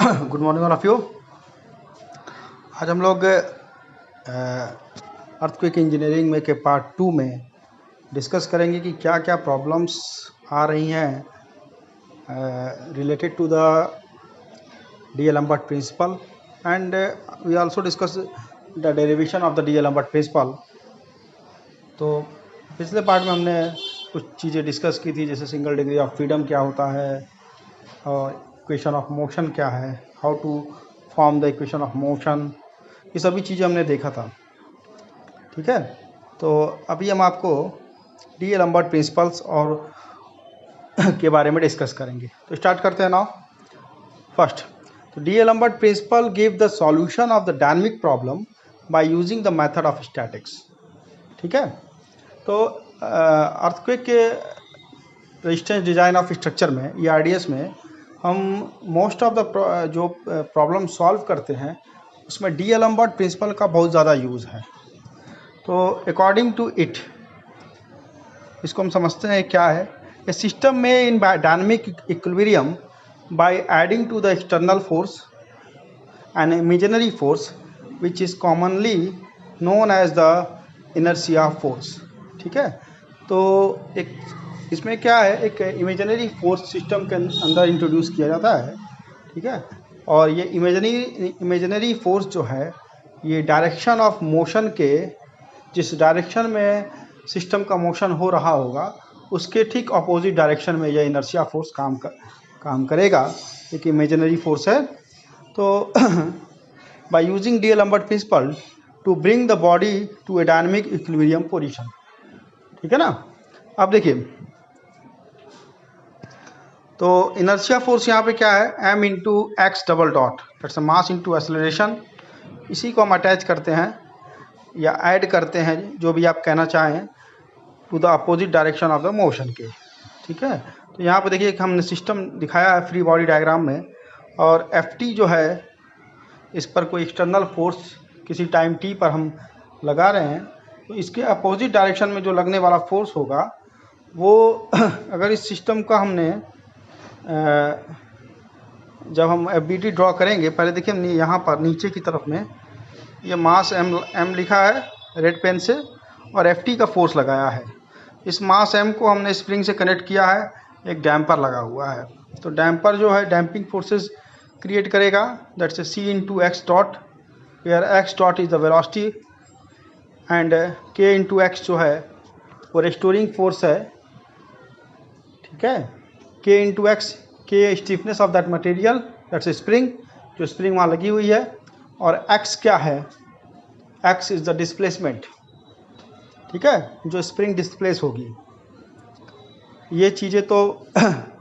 Good morning all of you. आज हम लोग अर्थक्वेक इंजीनियरिंग में के पार्ट 2 में डिस्कस करेंगे कि क्या क्या प्रॉब्लम्स आ रही हैं related to the d'Alembert principle and we also discuss the derivation of the d'Alembert principle. तो पिछले पार्ट में हमने कुछ चीज़ें डिस्कस की थी, जैसे सिंगल डिग्री ऑफ फ्रीडम क्या होता है और इक्वेशन ऑफ मोशन क्या है, how to form the equation of motion, ये सभी चीज़ें हमने देखा था। ठीक है, तो अभी हम आपको डीएलएम्बर्ट प्रिंसिपल्स और के बारे में डिस्कस करेंगे। तो स्टार्ट करते हैं नाउ। फर्स्ट, तो d'Alembert principle give the solution of the dynamic problem by using the method of statics. ठीक है, तो अर्थक्वेक के रेजिस्टेंस डिज़ाइन ऑफ स्ट्रक्चर में ERDS में हम मोस्ट ऑफ द जो प्रॉब्लम सॉल्व करते हैं उसमें डीएलएम्बर्ट प्रिंसिपल का बहुत ज़्यादा यूज़ है। तो अकॉर्डिंग टू इट, इसको हम समझते हैं क्या है। ए सिस्टम में in dynamic equilibrium by adding to the external force an imaginary force which is commonly known as the inertia force. ठीक है, तो एक इसमें क्या है, एक इमेजिनरी फोर्स सिस्टम के अंदर इंट्रोड्यूस किया जाता है। ठीक है, और ये इमेजिनरी फोर्स जो है ये डायरेक्शन ऑफ मोशन के, जिस डायरेक्शन में सिस्टम का मोशन हो रहा होगा उसके ठीक अपोजिट डायरेक्शन में यह इनर्शिया फोर्स काम करेगा। एक इमेजिनरी फोर्स है। तो by using d'Alembert principle to bring the body to a dynamic equilibrium position. ठीक है ना। अब देखिए, तो इनर्शिया फोर्स यहाँ पे क्या है, m into x double dot, that's mass into acceleration. इसी को हम अटैच करते हैं या ऐड करते हैं, जो भी आप कहना चाहें, to the opposite direction of the motion के। ठीक है, तो यहाँ पे देखिए हमने सिस्टम दिखाया है फ्री बॉडी डायग्राम में, और Ft जो है इस पर कोई एक्सटर्नल फोर्स किसी टाइम t पर हम लगा रहे हैं, तो इसके अपोजिट डायरेक्शन में जो लगने वाला फोर्स होगा वो अगर इस सिस्टम का हमने जब हम FBD ड्रॉ करेंगे, पहले देखिए हमने यहाँ पर नीचे की तरफ में ये मास m लिखा है रेड पेन से और Ft का फोर्स लगाया है। इस मास m को हमने स्प्रिंग से कनेक्ट किया है, एक डैम्पर लगा हुआ है। तो डैम्पर जो है डैम्पिंग फोर्सेस क्रिएट करेगा, that's c into x dot, where x dot is the velocity and k into x जो है वो रेस्टोरिंग फोर्स है। ठीक है, k into x, k stiffness of that material, that's spring, जो स्प्रिंग वहाँ लगी हुई है, और x क्या है, x इज द डिस्प्लेसमेंट। ठीक है, जो स्प्रिंग डिस्प्लेस होगी। ये चीज़ें तो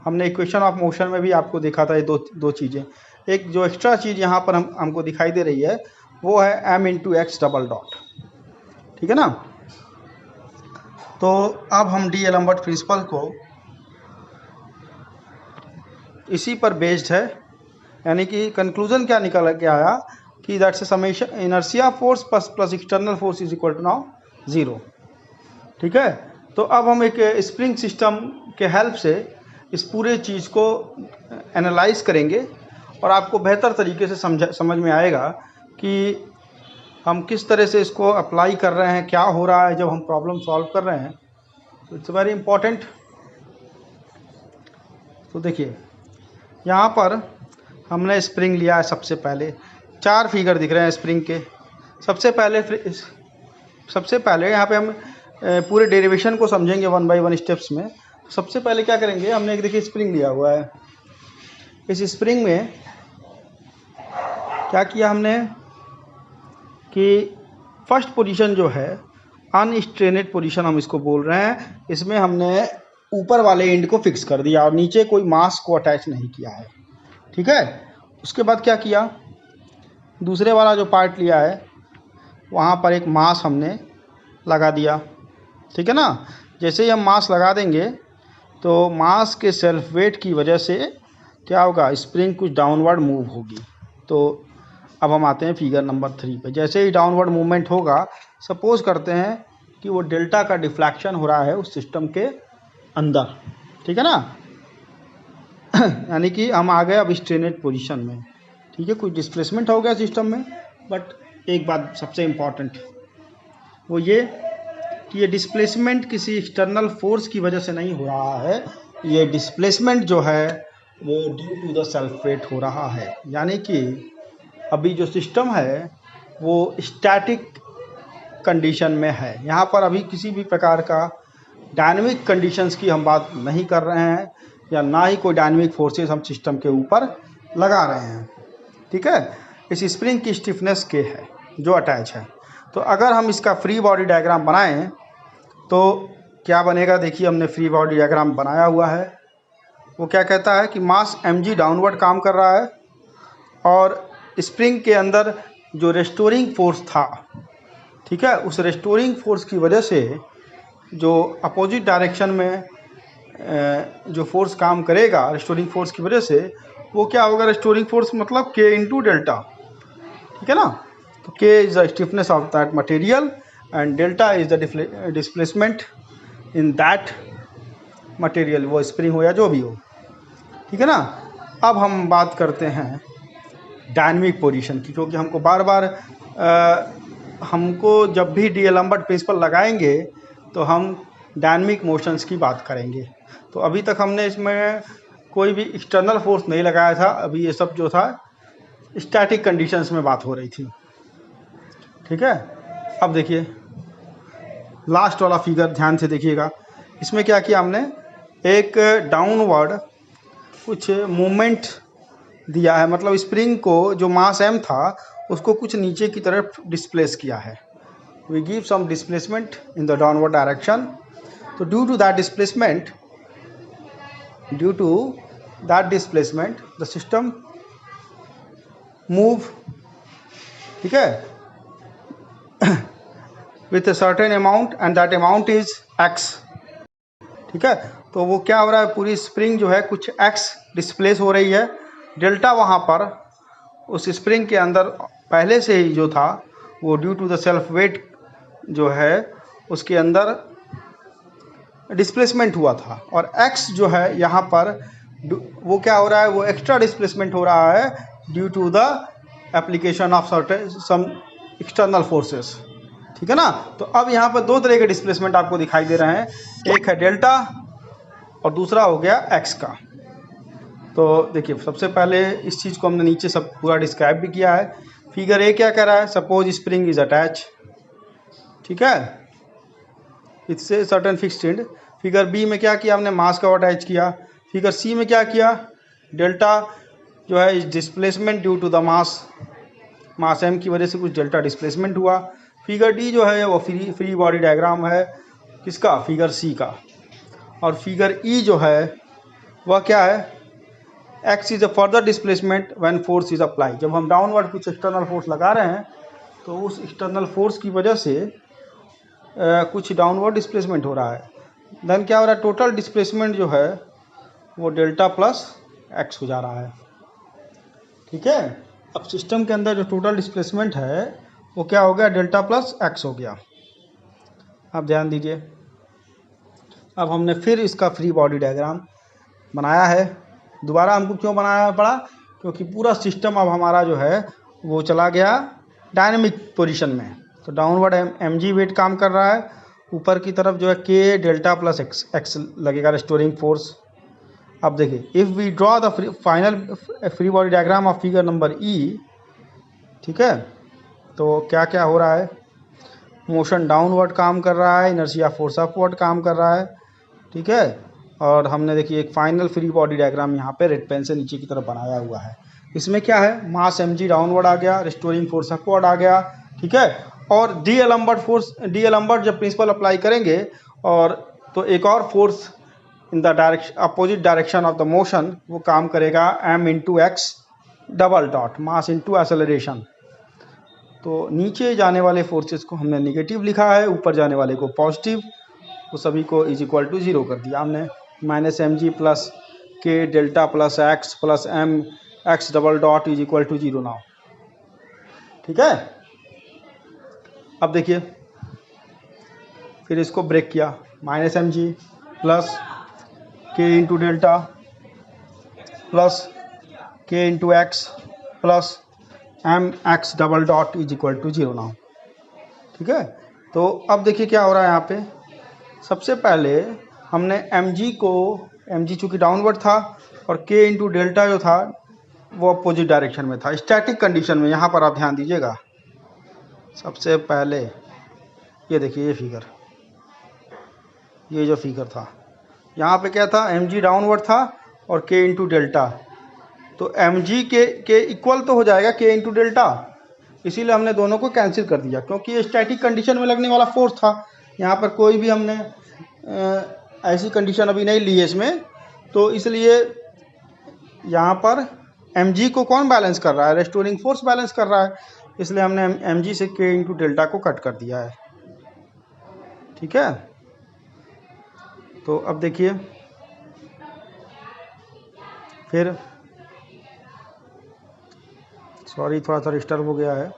हमने इक्वेशन ऑफ मोशन में भी आपको देखा था, ये दो चीज़ें। एक जो एक्स्ट्रा चीज़ यहाँ पर हमको दिखाई दे रही है वो है m into x double dot. ठीक है ना। तो अब हम डीएलएम्बर्ट प्रिंसिपल को इसी पर बेस्ड है, यानी कि कंक्लूजन क्या निकल के आया कि that's a summation inertia force plus external force is equal to now 0। ठीक है, तो अब हम एक स्प्रिंग सिस्टम के हेल्प से इस पूरे चीज़ को एनालाइज करेंगे और आपको बेहतर तरीके से समझ में आएगा कि हम किस तरह से इसको अप्लाई कर रहे हैं, क्या हो रहा है जब हम प्रॉब्लम सॉल्व कर रहे हैं। तो इट्स वेरी इंपॉर्टेंट। तो देखिए यहाँ पर हमने स्प्रिंग लिया है। सबसे पहले 4 फिगर दिख रहे हैं स्प्रिंग के। सबसे पहले यहाँ पे हम पूरे डेरिवेशन को समझेंगे 1 बाय 1 स्टेप्स में। सबसे पहले क्या करेंगे, हमने एक देखिए स्प्रिंग लिया हुआ है। इस स्प्रिंग में क्या किया हमने कि फर्स्ट पोजीशन जो है अनस्ट्रेनेड पोजीशन हम इसको बोल रहे हैं, इसमें हमने ऊपर वाले एंड को फिक्स कर दिया और नीचे कोई मास को अटैच नहीं किया है। ठीक है, उसके बाद क्या किया, दूसरे वाला जो पार्ट लिया है वहाँ पर एक मास हमने लगा दिया। ठीक है ना। जैसे ही हम मास लगा देंगे तो मास के सेल्फ वेट की वजह से क्या होगा, स्प्रिंग कुछ डाउनवर्ड मूव होगी। तो अब हम आते हैं फिगर नंबर 3 पे। जैसे ही डाउनवर्ड मूवमेंट होगा, सपोज करते हैं कि वो डेल्टा का डिफ्लेक्शन हो रहा है उस सिस्टम के अंदर। ठीक है ना। यानी कि हम आ गए अब स्ट्रेनेड पोजीशन में। ठीक है, कुछ डिस्प्लेसमेंट हो गया सिस्टम में, बट एक बात सबसे इम्पॉर्टेंट वो ये कि ये डिस्प्लेसमेंट किसी एक्सटर्नल फोर्स की वजह से नहीं हो रहा है, ये डिस्प्लेसमेंट जो है वो due to the self weight हो रहा है। यानी कि अभी जो सिस्टम है वो स्टैटिक कंडीशन में है, यहाँ पर अभी किसी भी प्रकार का डायनेमिक कंडीशंस की हम बात नहीं कर रहे हैं, या ना ही कोई डायनेमिक फोर्सेस हम सिस्टम के ऊपर लगा रहे हैं। ठीक है, इस स्प्रिंग की स्टिफनेस के है जो अटैच है। तो अगर हम इसका फ्री बॉडी डायग्राम बनाएं तो क्या बनेगा, देखिए हमने फ्री बॉडी डायग्राम बनाया हुआ है। वो क्या कहता है कि मास mg डाउनवर्ड काम कर रहा है और स्प्रिंग के अंदर जो रेस्टोरिंग फोर्स था, ठीक है, उस रेस्टोरिंग फोर्स की वजह से जो अपोजिट डायरेक्शन में जो फोर्स काम करेगा रेस्टोरिंग फोर्स की वजह से, वो क्या होगा, रेस्टोरिंग फोर्स मतलब k इंटू डेल्टा। ठीक है ना, तो k is the stiffness of that material and delta is the displacement in that material, वो स्प्रिंग हो या जो भी हो। ठीक है ना, अब हम बात करते हैं डायनेमिक पोजीशन की, क्योंकि हमको बार बार हमको जब भी डी-एलम्बर्ट प्रिंसिपल लगाएंगे तो हम डायनेमिक मोशंस की बात करेंगे। तो अभी तक हमने इसमें कोई भी एक्सटर्नल फोर्स नहीं लगाया था, अभी ये सब जो था स्टैटिक कंडीशंस में बात हो रही थी। ठीक है, अब देखिए लास्ट वाला फिगर ध्यान से देखिएगा, इसमें क्या किया हमने, एक डाउनवर्ड कुछ मूवमेंट दिया है, मतलब स्प्रिंग को जो मास m था उसको कुछ नीचे की तरफ डिस्प्लेस किया है। We give some displacement in the downward direction. तो due to that displacement the system move, ठीक है, with a certain amount and that amount is x। ठीक है, तो वो क्या हो रहा है, पूरी स्प्रिंग जो है कुछ x डिस्प्लेस हो रही है, डेल्टा वहाँ पर उस स्प्रिंग के अंदर पहले से ही जो था वो due to the self weight जो है उसके अंदर डिस्प्लेसमेंट हुआ था, और x जो है यहाँ पर वो क्या हो रहा है, वो एक्स्ट्रा डिस्प्लेसमेंट हो रहा है due to the application of certain some external forces. ठीक है ना, तो अब यहाँ पर दो तरह के डिस्प्लेसमेंट आपको दिखाई दे रहे हैं, एक है डेल्टा और दूसरा हो गया x का। तो देखिए सबसे पहले इस चीज़ को हमने नीचे सब पूरा डिस्क्राइब भी किया है। फिगर ए क्या कह रहा है, सपोज स्प्रिंग इज अटैच, ठीक है, it's a certain fixed. Figure B में क्या किया हमने, मास का अटैच किया। फिगर सी में क्या किया, डेल्टा जो है इस displacement due to the mass m की वजह से कुछ डेल्टा डिस्प्लेसमेंट हुआ। फिगर डी जो है वो फ्री बॉडी डायग्राम है किसका, फिगर सी का। और फिगर ई जो है वह क्या है, x is a further displacement when force is apply. जब हम डाउनवर्ड कुछ एक्सटर्नल फोर्स लगा रहे हैं तो उस एक्सटर्नल फोर्स की वजह से कुछ डाउनवर्ड डिस्प्लेसमेंट हो रहा है। देन क्या हो रहा है, टोटल डिस्प्लेसमेंट जो है वो डेल्टा प्लस x हो जा रहा है। ठीक है, अब सिस्टम के अंदर जो टोटल डिस्प्लेसमेंट है वो क्या हो गया, डेल्टा प्लस x हो गया। अब ध्यान दीजिए, अब हमने फिर इसका फ्री बॉडी डायग्राम बनाया है। दोबारा हमको क्यों बनाना पड़ा, क्योंकि पूरा सिस्टम अब हमारा जो है वो चला गया डायनेमिक पोजीशन में। तो डाउनवर्ड mg वेट काम कर रहा है, ऊपर की तरफ जो है k डेल्टा प्लस x लगेगा रेस्टोरिंग फोर्स। अब देखिए, if we draw the final free body diagram of figure number E, ठीक है, तो क्या क्या हो रहा है, मोशन डाउनवर्ड काम कर रहा है, इनर्शिया फोर्स अपवर्ड काम कर रहा है। ठीक है, और हमने देखिए एक फाइनल फ्री बॉडी डायग्राम यहाँ पे रेड पेन से नीचे की तरफ बनाया हुआ है। इसमें क्या है, मास mg डाउनवर्ड आ गया, रेस्टोरिंग फोर्स अपवर्ड आ गया। ठीक है, और डी-एलम्बर्ट जब प्रिंसिपल अप्लाई करेंगे और तो एक और force in the direction opposite direction of the motion वो काम करेगा m into x double dot mass into acceleration. तो नीचे जाने वाले फोर्सेस को हमने निगेटिव लिखा है, ऊपर जाने वाले को पॉजिटिव, वो सभी को इज इक्वल टू 0 कर दिया हमने। Minus mg plus k delta plus x plus m x double dot is equal to 0 now. ठीक है, अब देखिए फिर इसको ब्रेक किया, minus mg plus k into delta plus k into x plus m x double dot is equal to 0 now. ठीक है, तो अब देखिए क्या हो रहा है यहाँ पे। सबसे पहले हमने एम जी चूँकि डाउनवर्ड था और के इंटू डेल्टा जो था वो अपोजिट डायरेक्शन में था, स्टैटिक कंडीशन में। यहाँ पर आप ध्यान दीजिएगा, सबसे पहले ये देखिए, ये फिगर, ये जो फिगर था, यहाँ पे क्या था, एम जी डाउनवर्ड था और के इंटू डेल्टा, तो एम जी के इक्वल तो हो जाएगा के इंटू डेल्टा, इसीलिए हमने दोनों को कैंसिल कर दिया, क्योंकि ये स्टैटिक कंडीशन में लगने वाला फोर्स था। यहाँ पर कोई भी हमने ऐसी कंडीशन अभी नहीं ली है इसमें, तो इसलिए यहाँ पर एम जी को कौन बैलेंस कर रहा है, रेस्टोरिंग फोर्स बैलेंस कर रहा है, इसलिए हमने एम जी से के इंटू डेल्टा को कट कर दिया है। ठीक है, तो अब देखिए फिर, सॉरी थोड़ा सा डिस्टर्ब हो गया है।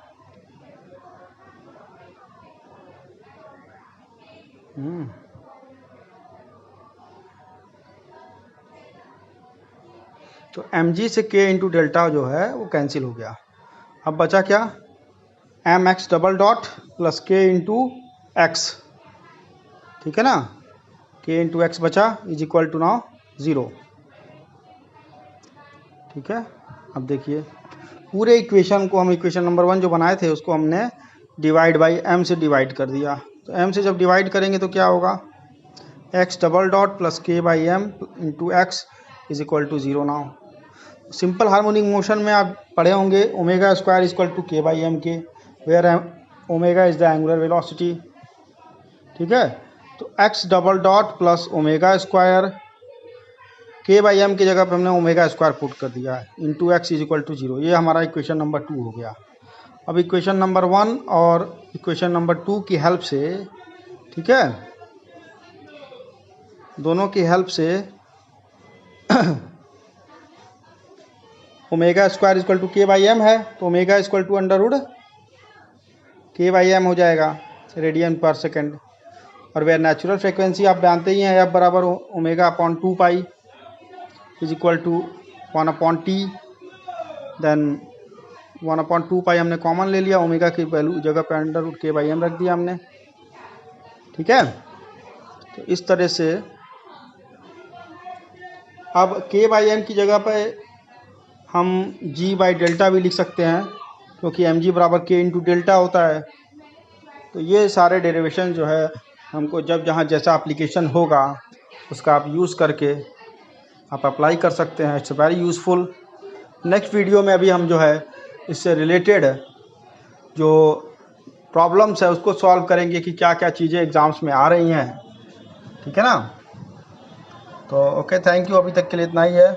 तो एम जी से के इंटू डेल्टा जो है वो कैंसिल हो गया। अब बचा क्या, m x double dot plus k into x. ठीक है ना, के इंटू एक्स बचा इज इक्वल टू नाउ 0। ठीक है, अब देखिए पूरे इक्वेशन को, हम इक्वेशन नंबर 1 जो बनाए थे उसको हमने डिवाइड बाई एम से डिवाइड कर दिया। तो एम से जब डिवाइड करेंगे तो क्या होगा, x double dot plus k by m into x is equal to 0 now. Simple harmonic motion में आप पढ़े होंगे omega square is equal to k by m के, where omega is the angular velocity. ठीक है, तो x double dot plus omega square, k by m की जगह पे हमने ओमेगा स्क्वायर पुट कर दिया है, into x is equal to 0। ये हमारा इक्वेशन नंबर 2 हो गया। अब इक्वेशन नंबर 1 और इक्वेशन नंबर 2 की हेल्प से, ठीक है, दोनों की हेल्प से omega square equal to k by m है, तो omega equal to under root k by m हो जाएगा रेडियन पर सेकेंड। और वे नेचुरल फ्रिक्वेंसी आप जानते ही हैं, एफ बराबर omega upon 2 pi is equal to 1 upon T. Then 1 upon 2 pi हमने कॉमन ले लिया, ओमेगा की वैल्यू जगह पे under root k by m रख दिया हमने। ठीक है, तो इस तरह से अब के बाई एम की जगह पे हम जी बाई डेल्टा भी लिख सकते हैं, क्योंकि एम जी बराबर के इंटू डेल्टा होता है। तो ये सारे डेरिवेशन जो है हमको जब जहाँ जैसा एप्लीकेशन होगा उसका आप यूज़ करके आप अप्लाई कर सकते हैं। It's very useful. Next video में अभी हम जो है इससे रिलेटेड जो प्रॉब्लम्स है उसको सॉल्व करेंगे कि क्या क्या चीज़ें एग्ज़ाम्स में आ रही हैं। ठीक है ना, तो ओके, थैंक यू, अभी तक के लिए इतना ही है।